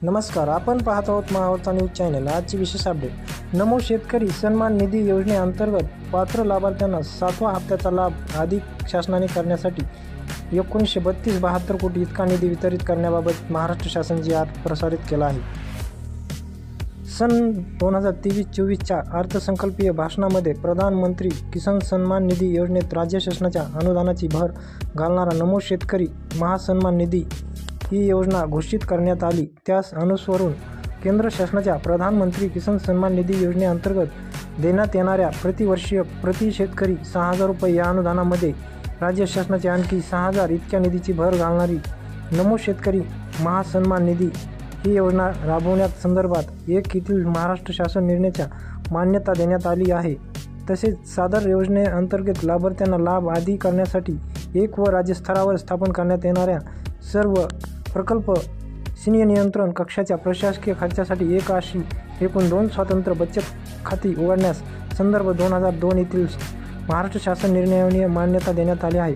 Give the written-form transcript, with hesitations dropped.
नमस्कार, आपण पाहत आहोत महावार्ता न्यूज चॅनल। आजची विशेष अपडेट। नमो शेतकरी सन्मान निधी योजनेअंतर्गत पात्र लाभार्थ्यांना 7व्या हप्त्याचा लाभ अधिक शासनाने करण्यासाठी 1932.72 कोटी इतका निधी वितरित करण्याबाबत महाराष्ट्र शासन जी आज प्रसारित केला आहे। सन 2023-24च्या अर्थसंकल्पीय भाषणामध्ये प्रधानमंत्री किसान सन्मान निधी योजनेत राज्य शासनाच्या अनुदानाची भर घालणारा नमो शेतकरी महासन्मान निधी ही योजना घोषित करण्यात आली। त्यास अनुसरून केंद्र शासनाच्या प्रधानमंत्री किसान सन्मान निधी योजनेअंतर्गत देण्यात येणाऱ्या प्रतिवर्षीय प्रति शेतकरी 6,000 रुपये या अनुदानामध्ये राज्य शासनाचे आणखी 6,000 इतक्या निधीची भर घालणारी नमो शेतकरी महासन्मान निधी ही योजना राबवण्यात संदर्भात येथील महाराष्ट्र शासन निर्णयाच्या मान्यता देण्यात आली आहे। तसेच सादर योजनेअंतर्गत लाभार्थ्यांना लाभ आदी करण्यासाठी एक व राज्य स्तरावर स्थापन करण्यात येणाऱ्या सर्व प्रकल्प सिनियर नियंत्रण कक्षाच्या प्रशासकीय खर्चासाठी एकूण 2 स्वतंत्र बचत खाती उघडण्यास संदर्भ 2002 येथील महाराष्ट्र शासन निर्णयाने मान्यता देण्यात आली आहे।